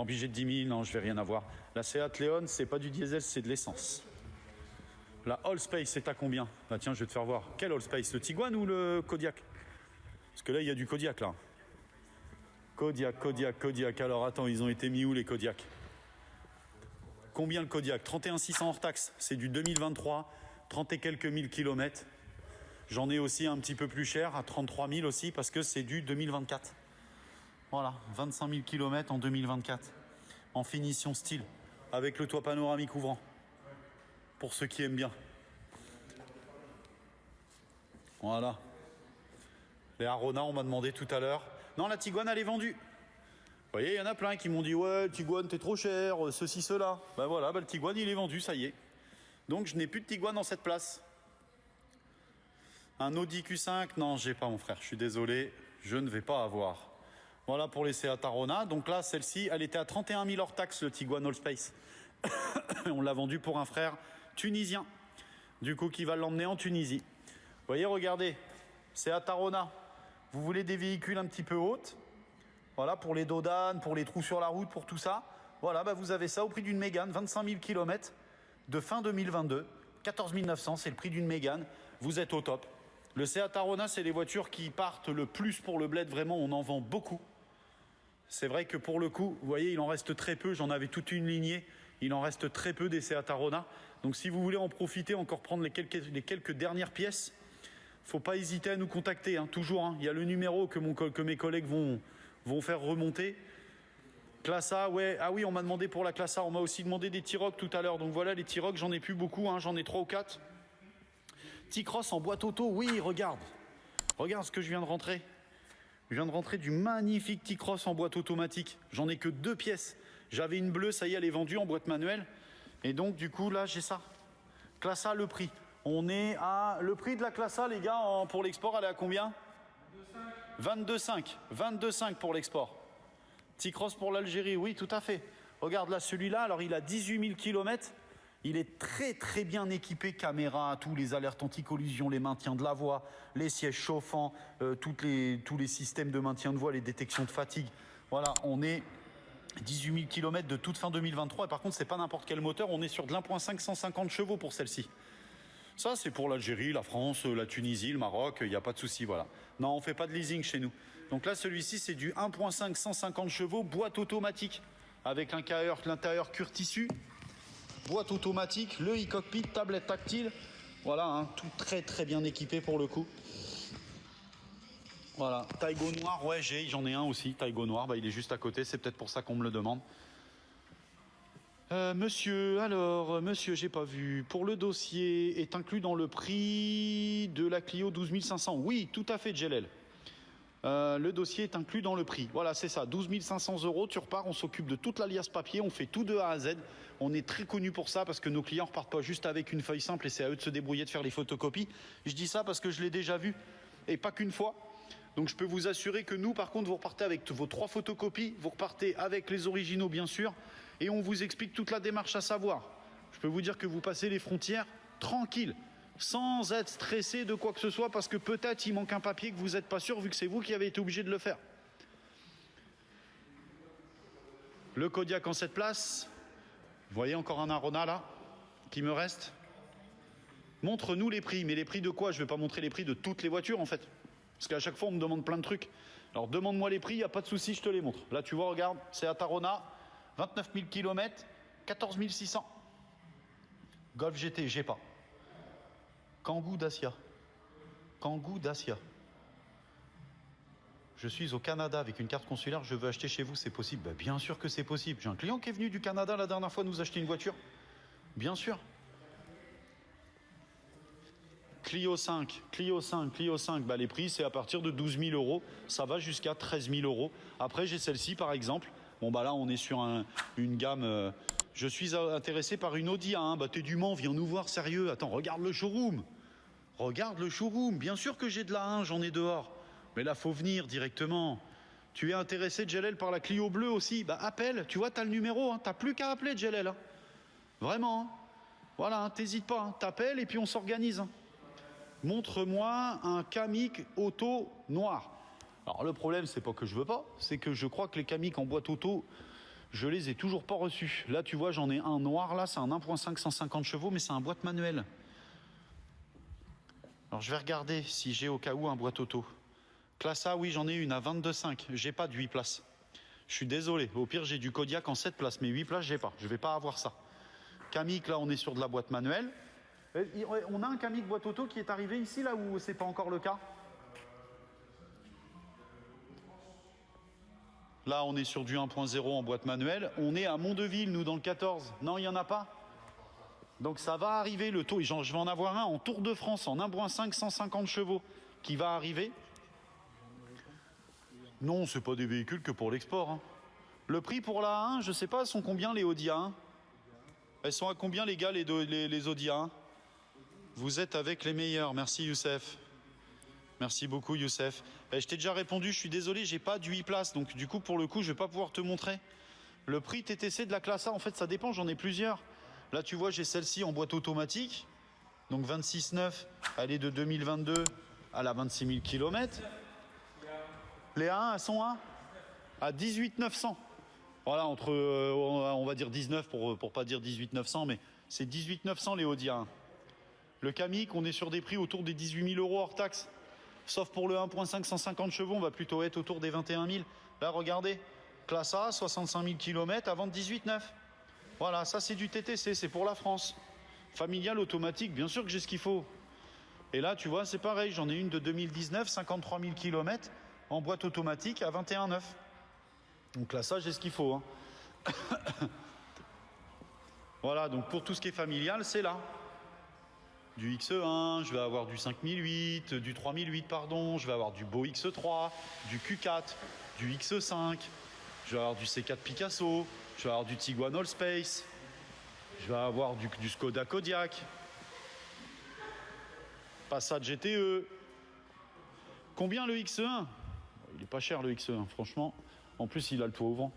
budget de 10 000, non, je vais rien avoir. La Seat Leon, c'est pas du diesel, c'est de l'essence. La Allspace, c'est à combien? Bah tiens, je vais te faire voir. Quel Allspace? Le Tiguan ou le Kodiaq? Parce que là, il y a du Kodiaq, là. Kodiaq. Alors, attends, ils ont été mis où, les Kodiaq? Combien le Kodiaq? 31 600 hors taxe. C'est du 2023, 30 et quelques mille kilomètres. J'en ai aussi un petit peu plus cher, à 33 000 aussi, parce que c'est du 2024. Voilà, 25 000 km en 2024. En finition style, avec le toit panoramique ouvrant. Pour ceux qui aiment bien. Voilà. Les Arona, on m'a demandé tout à l'heure. Non, la Tiguan, elle est vendue. Vous voyez, il y en a plein qui m'ont dit « Ouais, Tiguan, t'es trop cher, ceci, cela. » Ben voilà, le Tiguan, il est vendu, ça y est. Donc, je n'ai plus de Tiguan dans cette place. Un Audi Q5, non, j'ai pas, mon frère. Je suis désolé, je ne vais pas avoir. Voilà pour les Seat Arona. Donc là, celle-ci, elle était à 31 000 hors taxe, le Tiguan Allspace. On l'a vendu pour un frère tunisien. Du coup, qui va l'emmener en Tunisie. Vous voyez, regardez, Seat Arona. Vous voulez des véhicules un petit peu hautes. Voilà, pour les dodanes, pour les trous sur la route, pour tout ça. Voilà, bah vous avez ça au prix d'une Mégane, 25 000 km de fin 2022. 14 900, c'est le prix d'une Mégane. Vous êtes au top. Le Seat Arona, c'est les voitures qui partent le plus pour le bled. Vraiment, on en vend beaucoup. C'est vrai que pour le coup, vous voyez, il en reste très peu. J'en avais toute une lignée. Il en reste très peu des Seat Arona. Donc si vous voulez en profiter, encore prendre les quelques dernières pièces, faut pas hésiter à nous contacter. Hein, toujours, hein. Il y a le numéro que mes collègues vont faire remonter. Classe A, ouais. Ah oui, on m'a demandé pour la classe A. On m'a aussi demandé des T-Roc tout à l'heure. Donc voilà, les T-Roc, j'en ai plus beaucoup. Hein, j'en ai 3 ou 4. T-Cross en boîte auto. Oui, regarde. Regarde ce que je viens de rentrer. Je viens de rentrer du magnifique T-Cross en boîte automatique. J'en ai que 2 pièces. J'avais une bleue, ça y est, elle est vendue en boîte manuelle. Et donc, du coup, là, j'ai ça. Classe A, le prix. On est à... Le prix de la classe A, les gars, pour l'export, elle est à combien? 22,5. 22,5 pour l'export. T-Cross pour l'Algérie, oui, tout à fait. Regarde là, celui-là, alors il a 18 000 km. Il est très très bien équipé, caméra, tous les alertes anti-collision, les maintiens de la voie, les sièges chauffants, tous les systèmes de maintien de voie, les détections de fatigue. Voilà, on est 18 000 km de toute fin 2023. Et par contre, c'est pas n'importe quel moteur, on est sur de l'1.5 150 chevaux pour celle-ci. Ça, c'est pour l'Algérie, la France, la Tunisie, le Maroc, il n'y a pas de souci, voilà. Non, on ne fait pas de leasing chez nous. Donc là, celui-ci, c'est du 1.5 150 chevaux, boîte automatique, avec l'intérieur cuir tissu, boîte automatique, le e-cockpit, tablette tactile. Voilà, hein, tout très très bien équipé pour le coup. Voilà, Taigo noir, ouais, j'en ai un aussi, Taigo noir, bah, il est juste à côté, c'est peut-être pour ça qu'on me le demande. Monsieur, j'ai pas vu. Pour le dossier, est inclus dans le prix de la Clio 12 500. Oui, tout à fait, Djelel. Le dossier est inclus dans le prix. Voilà, c'est ça. 12 500 €, tu repars, on s'occupe de toute l'alias papier, on fait tout de A à Z. On est très connu pour ça parce que nos clients repartent pas juste avec une feuille simple et c'est à eux de se débrouiller de faire les photocopies. Je dis ça parce que je l'ai déjà vu et pas qu'une fois. Donc je peux vous assurer que nous, par contre, vous repartez avec vos 3 photocopies, vous repartez avec les originaux, bien sûr, et on vous explique toute la démarche à savoir. Je peux vous dire que vous passez les frontières tranquille, sans être stressé de quoi que ce soit, parce que peut-être il manque un papier que vous n'êtes pas sûr, vu que c'est vous qui avez été obligé de le faire. Le Kodiaq en 7 places. Vous voyez encore un Arona là, qui me reste. Montre-nous les prix, mais les prix de quoi? Je ne vais pas montrer les prix de toutes les voitures en fait. Parce qu'à chaque fois, on me demande plein de trucs. Alors, demande-moi les prix, il n'y a pas de souci, je te les montre. Là, tu vois, regarde, c'est Arona, 29 000 km, 14 600. Golf GT, j'ai pas. Kangoo Dacia. Kangoo Dacia. Je suis au Canada avec une carte consulaire, je veux acheter chez vous, c'est possible? Ben, bien sûr que c'est possible. J'ai un client qui est venu du Canada la dernière fois nous acheter une voiture. Bien sûr. Clio 5, bah les prix c'est à partir de 12 000 €, ça va jusqu'à 13 000 €. Après j'ai celle-ci par exemple, bon bah là on est sur une gamme, je suis intéressé par une Audi A1, bah t'es du Mans, viens nous voir sérieux, attends regarde le showroom, bien sûr que j'ai de la 1, j'en ai dehors, mais là faut venir directement. Tu es intéressé Djelel par la Clio bleue aussi, bah appelle, tu vois t'as le numéro, hein. T'as plus qu'à appeler Djelel, hein. Vraiment, hein. Voilà, hein, t'hésites pas, hein. T'appelles et puis on s'organise, hein. Montre-moi un Kamiq auto noir. Alors le problème, c'est pas que je veux pas, c'est que je crois que les Kamiq en boîte auto, Je les ai toujours pas reçus. Là, tu vois, j'en ai un noir, là, c'est un 1.5 150 chevaux, mais c'est un boîte manuel. Alors, je vais regarder si j'ai au cas où un boîte auto. Classe A, oui, j'en ai une à 22,5. J'ai pas de 8 places. Je suis désolé. Au pire, j'ai du Kodiak en 7 places, mais 8 places, j'ai pas. Je vais pas avoir ça. Kamiq, là, on est sur de la boîte manuelle. On a un Kamiq boîte auto qui est arrivé ici, là, où c'est pas encore le cas? Là, on est sur du 1.0 en boîte manuelle. On est à Mondeville, nous, dans le 14. Non, il n'y en a pas. Donc ça va arriver, le taux. Je vais en avoir un en Tour de France, en 1.5, 150 chevaux, qui va arriver. Non, c'est pas des véhicules que pour l'export. Hein. Le prix pour la A1, je sais pas, elles sont combien les Audi A1? Elles sont à combien, les gars, les Audi A1? Vous êtes avec les meilleurs. Merci, Youssef. Merci beaucoup, Youssef. Je t'ai déjà répondu, je suis désolé, j'ai pas du 8 places, donc du coup, pour le coup, je vais pas pouvoir te montrer. Le prix TTC de la classe A, en fait, ça dépend, j'en ai plusieurs. Là, tu vois, j'ai celle-ci en boîte automatique, donc 26,9, elle est de 2022, elle a 26 000 km. Les A1, elles sont à 18 900. Voilà, entre, on va dire 19 pour pas dire 18 900, mais c'est 18 900 les Audi A1. Le Kamiq, on est sur des prix autour des 18 000 € hors taxe. Sauf pour le 1.5 150 chevaux, on va plutôt être autour des 21 000. Là, regardez, classe A, 65 000 km à vendre 18,9. Voilà, ça c'est du TTC, c'est pour la France. Familial, automatique, bien sûr que j'ai ce qu'il faut. Et là, tu vois, c'est pareil, j'en ai une de 2019, 53 000 km en boîte automatique à 21,9. Donc là, ça, j'ai ce qu'il faut. Hein. Voilà, donc pour tout ce qui est familial, c'est là. Du XE1, je vais avoir du 5008, du 3008, pardon, je vais avoir du beau XE3, du Q4, du XE5, je vais avoir du C4 Picasso, je vais avoir du Tiguan Allspace, je vais avoir du Skoda Kodiaq, Passat GTE. Combien le XE1? Il est pas cher le XE1, franchement. En plus, il a le toit ouvrant.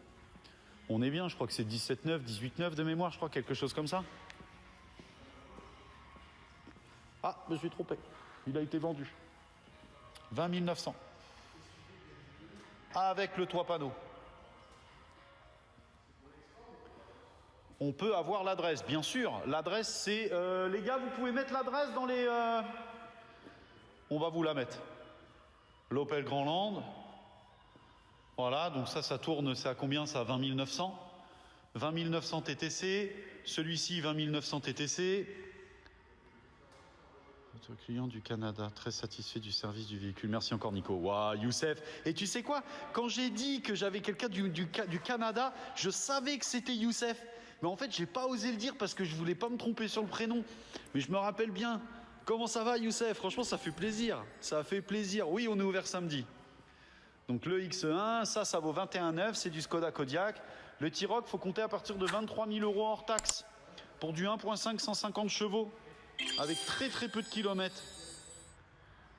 On est bien, je crois que c'est 17,9, 18,9 de mémoire, je crois, quelque chose comme ça. Ah, je me suis trompé. Il a été vendu. 20 900. Avec le toit panneau. On peut avoir l'adresse, bien sûr. L'adresse, c'est... les gars, vous pouvez mettre l'adresse dans les... On va vous la mettre. L'Opel Grandland. Voilà, donc ça tourne, c'est à combien ça? 20 900. 20 900 TTC. Celui-ci, 20 900 TTC. Notre client du Canada, très satisfait du service du véhicule. Merci encore, Nico. Waouh, Youssef. Et tu sais quoi? Quand j'ai dit que j'avais quelqu'un du Canada, je savais que c'était Youssef. Mais en fait, j'ai pas osé le dire parce que je voulais pas me tromper sur le prénom. Mais je me rappelle bien. Comment ça va, Youssef? Franchement, ça fait plaisir. Ça fait plaisir. Oui, on est ouvert samedi. Donc le XE1, ça vaut 21,9. C'est du Skoda Kodiaq. Le T-Roc, faut compter à partir de 23 000 € hors taxe. Pour du 1.5 150 chevaux. Avec très peu de kilomètres.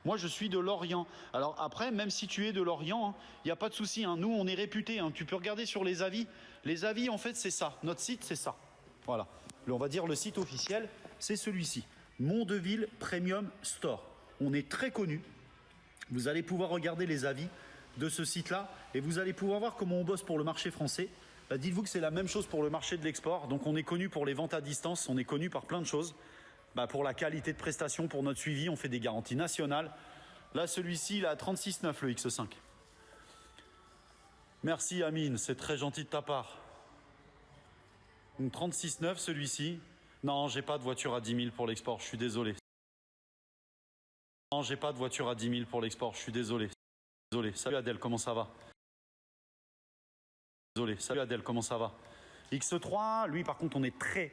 Moi, je suis de Lorient. Alors après, même si tu es de Lorient, il n'y a pas de souci. Hein. Nous, on est réputés. Hein. Tu peux regarder sur les avis. Les avis, en fait, c'est ça. Notre site, c'est ça. Voilà. On va dire le site officiel, c'est celui-ci. Mondeville Premium Store. On est très connus. Vous allez pouvoir regarder les avis de ce site-là et vous allez pouvoir voir comment on bosse pour le marché français. Bah, dites-vous que c'est la même chose pour le marché de l'export. Donc, on est connu pour les ventes à distance. On est connu par plein de choses. Bah pour la qualité de prestation, pour notre suivi, on fait des garanties nationales. Là, celui-ci, il est à 36,9 le XE5. Merci Amine, c'est très gentil de ta part. Donc 36,9 celui-ci. Non, j'ai pas de voiture à 10 000 pour l'export, je suis désolé. Non, j'ai pas de voiture à 10 000 pour l'export, je suis désolé. Désolé. Salut Adèle, comment ça va? Désolé. Salut Adèle, comment ça va? XE3, lui par contre, on est très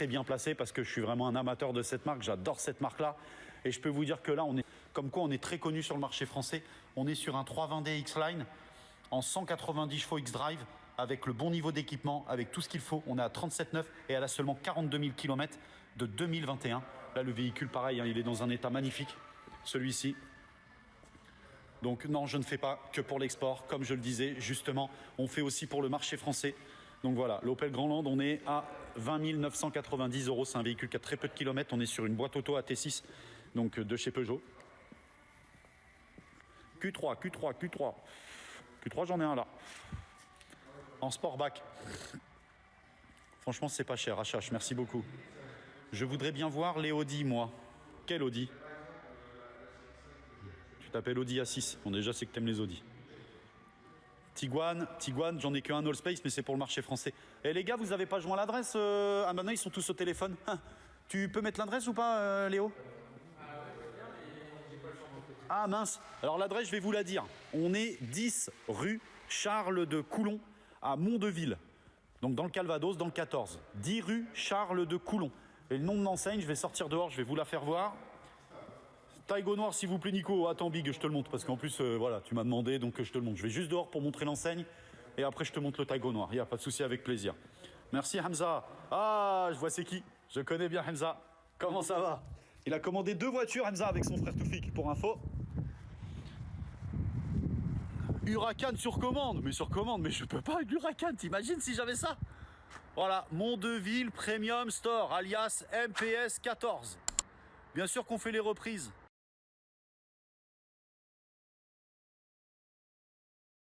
bien placé parce que je suis vraiment un amateur de cette marque, j'adore cette marque-là. Et je peux vous dire que là, on est comme quoi on est très connu sur le marché français. On est sur un 320D X-Line en 190 chevaux X-Drive avec le bon niveau d'équipement, avec tout ce qu'il faut. On est à 37,9 et elle a seulement 42 000 km de 2021. Là, le véhicule, pareil, hein, il est dans un état magnifique, celui-ci. Donc non, je ne fais pas que pour l'export. Comme je le disais, justement, on fait aussi pour le marché français. Donc voilà, l'Opel Grandland, on est à 20 990 €. C'est un véhicule qui a très peu de kilomètres. On est sur une boîte auto AT6, donc de chez Peugeot. Q3, Q3, Q3. Q3, j'en ai un là. En Sportback. Franchement, c'est pas cher, HH, merci beaucoup. Je voudrais bien voir les Audi, moi. Quel Audi? Tu t'appelles Audi A6. Bon, déjà, c'est que t'aimes les Audi. Tiguan, j'en ai qu'un Allspace, mais c'est pour le marché français. Et les gars, vous avez pas joint l'adresse Ah, maintenant, ils sont tous au téléphone. Tu peux mettre l'adresse ou pas, Léo? Ah, mince. Alors, l'adresse, je vais vous la dire. On est 10 rue Charles de Coulon, à Mondeville. Donc, dans le Calvados, dans le 14. 10 rue Charles de Coulon. Et le nom de l'enseigne, je vais sortir dehors, je vais vous la faire voir. Taigo noir, s'il vous plaît, Nico. Attends, Big, je te le montre. Parce qu'en plus, voilà, tu m'as demandé, donc je te le montre. Je vais juste dehors pour montrer l'enseigne. Et après, je te montre le Taigo noir. Il n'y a pas de souci, avec plaisir. Merci, Hamza. Ah, je vois c'est qui. Je connais bien Hamza. Comment ça va? Il a commandé 2 voitures, Hamza, avec son frère Toufik, pour info. Huracan sur commande. Mais sur commande, mais je peux pas avec l'Huracan. T'imagines si j'avais ça? Voilà, Mondeville Premium Store, alias MPS 14. Bien sûr qu'on fait les reprises.